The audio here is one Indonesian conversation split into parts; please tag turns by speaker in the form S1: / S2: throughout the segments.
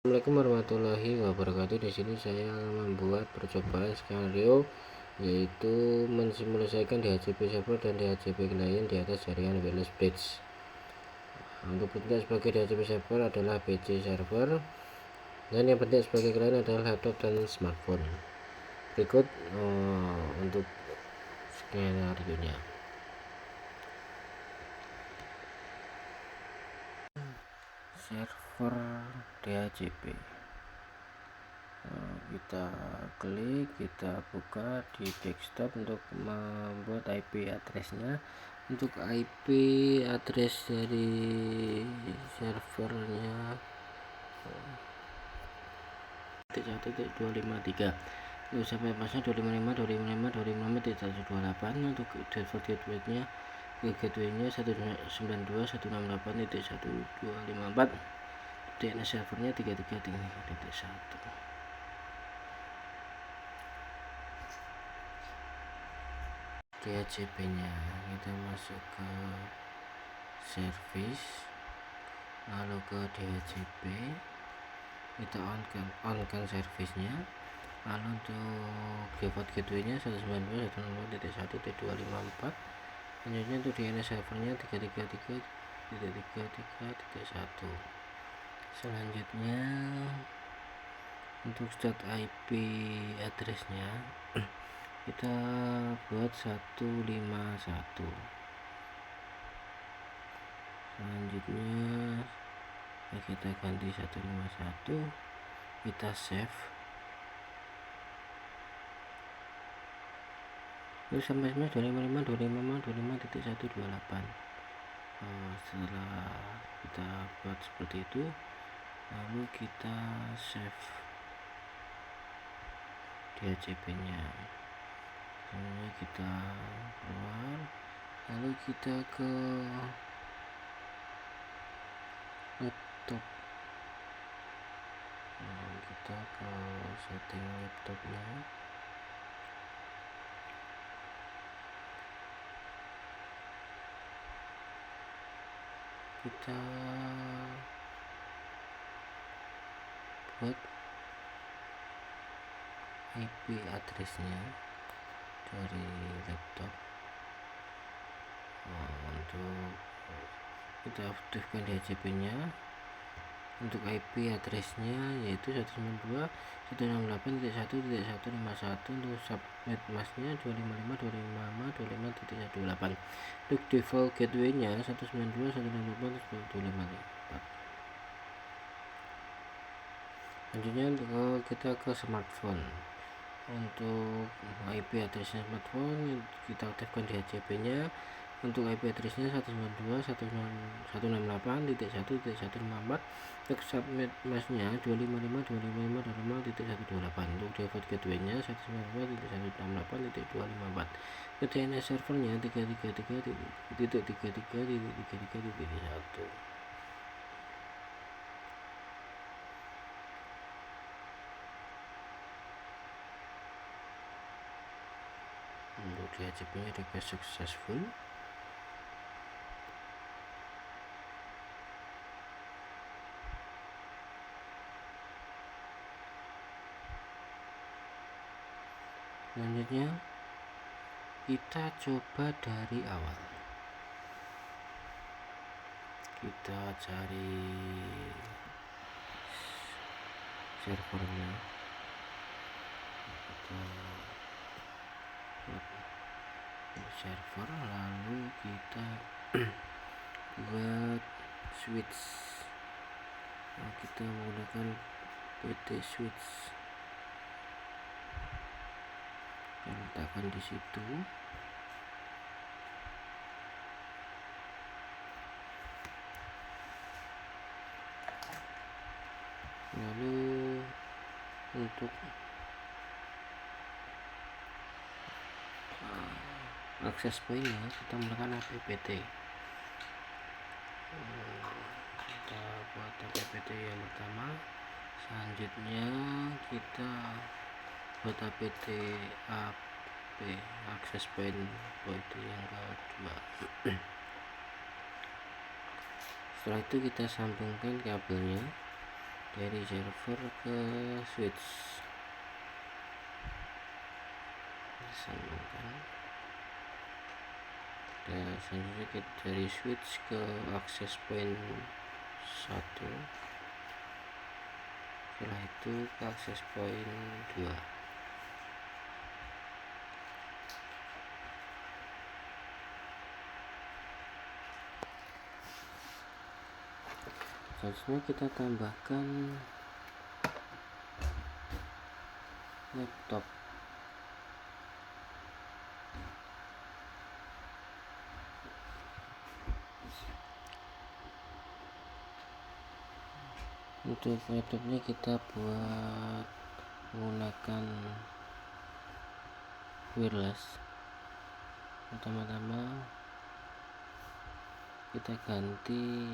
S1: Assalamualaikum warahmatullahi wabarakatuh. Di sini saya akan membuat percobaan skenario, yaitu mensimulasikan DHCP server dan DHCP client di atas jaringan wireless bridge. Untuk bentuk sebagai DHCP server adalah PC server, dan yang bentuk sebagai client adalah laptop dan smartphone. Berikut untuk skenario-nya. Server DHCP, kita klik, kita buka di desktop untuk membuat IP addressnya. Untuk IP address dari servernya 1.253 itu sampai pasnya 255.255.255.128. Untuk default gateway-nya 192.168.1254. DNS servernya 33.1. DHCP nya kita masuk ke service, lalu ke DHCP, kita on service-nya. Lalu untuk default gateway nya 192.168.1.254. selanjutnya untuk DNS servernya 333.333.1. selanjutnya untuk start IP addressnya kita buat 151. selanjutnya kita ganti 151, kita save. Terus sampai 255.255.128. Setelah kita buat seperti itu, lalu kita save DHCP nya. Selanjutnya kita keluar, lalu kita ke laptop, kita ke setting laptopnya. Kita buat IP addressnya dari laptop. Untuk kita aktifkan DHCP nya. Untuk IP addressnya yaitu 192.168.1.151. Untuk subnet masknya 255.255.255.128. Untuk default gateway nya 192.168.1.254. selanjutnya kita ke smartphone. Untuk IP addressnya smartphone kita aktifkan DHCP nya. Untuk IP addressnya 192.168.1.154. Untuk subnet masknya 255.255.255.128. Untuk default gateway nya 192.168.254. Untuk DNS servernya 333.333.1. Untuk DHCP nya request successful. Selanjutnya kita coba dari awal. Kita cari servernya, kita server, lalu kita buat switch. Kita menggunakan PT switch, kita letakkan di situ. Lalu untuk akses pointnya kita menggunakan appt. Kita buat appt yang pertama. Selanjutnya kita buat apt akses point yang kedua. Setelah itu kita sambungkan kabelnya dari server ke switch. Sambungkan. Dan selanjutnya kita dari switch ke access point 1, setelah itu ke access point 2. Selanjutnya kita tambahkan laptop. Untuk laptopnya kita buat menggunakan wireless. Pertama-tama kita ganti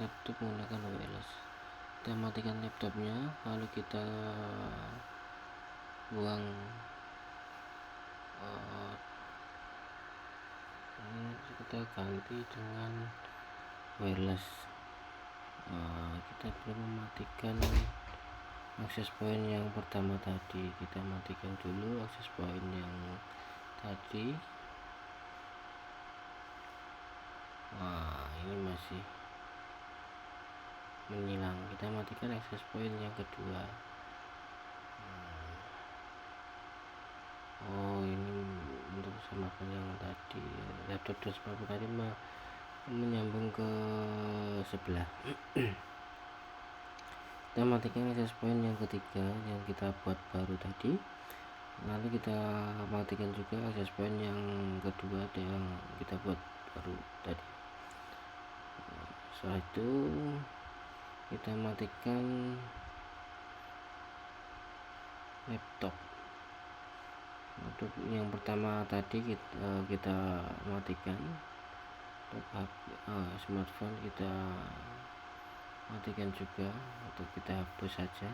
S1: laptop menggunakan wireless. Kita matikan laptopnya, lalu kita buang ini, kita ganti dengan wireless. Kita belum mematikan akses point yang pertama tadi. Kita matikan dulu akses point yang tadi. Ini masih menghilang. Kita matikan akses point yang kedua. Ini untuk smartphone yang tadi, laptop dan smartphone tadi menyambung ke sebelah. Kita matikan access point yang ketiga yang kita buat baru tadi, lalu kita matikan juga access point yang kedua yang kita buat baru tadi. Setelah itu kita matikan laptop. Untuk yang pertama tadi kita matikan. Untuk smartphone kita matikan juga, atau kita hapus saja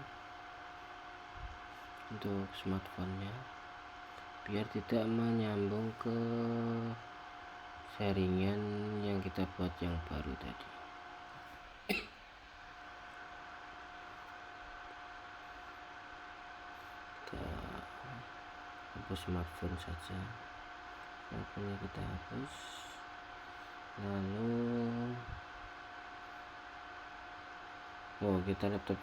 S1: untuk smartphone-nya biar tidak menyambung ke jaringan yang kita buat yang baru tadi. Kita hapus smartphone saja, smartphone kita hapus, lalu kita laptop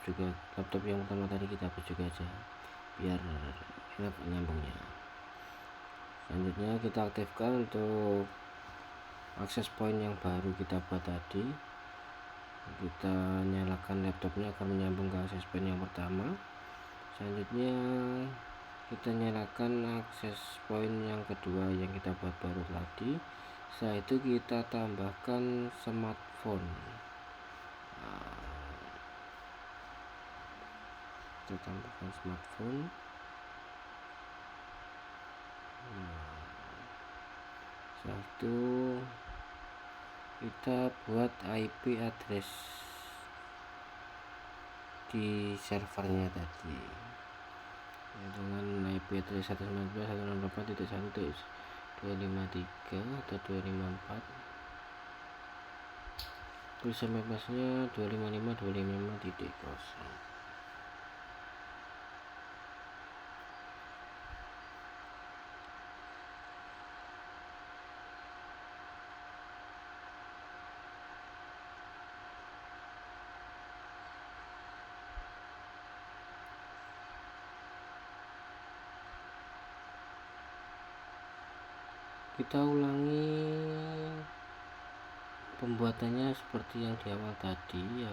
S1: yang pertama tadi kita hapus juga aja biar enak nyambungnya. Selanjutnya kita aktifkan untuk akses point yang baru kita buat tadi. Kita nyalakan laptopnya akan menyambung ke akses point yang pertama. Selanjutnya kita nyalakan akses point yang kedua yang kita buat baru tadi. Setelah itu kita tambahkan smartphone. Kita tambahkan smartphone. Setelah itu kita buat IP address di servernya tadi dengan IP address 192.168.1.253 atau 254. Tulisan bebasnya 255.255.0. Kita ulangi pembuatannya seperti yang di awal tadi ya,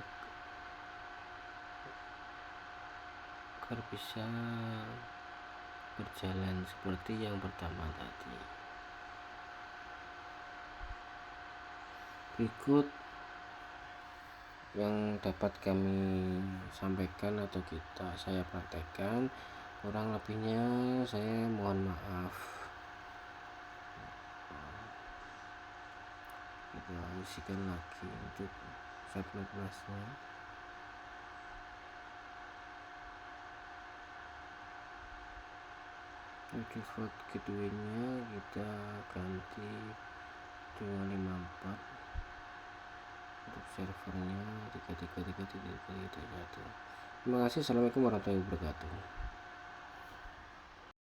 S1: agar bisa berjalan seperti yang pertama tadi. Berikut yang dapat kami sampaikan atau saya praktekkan, kurang lebihnya saya mohon maaf. Kita isikan lagi untuk subnet masnya. Untuk default gateway-nya kita ganti 254 untuk servernya 3333331. Terima kasih. Assalamualaikum warahmatullahi wabarakatuh.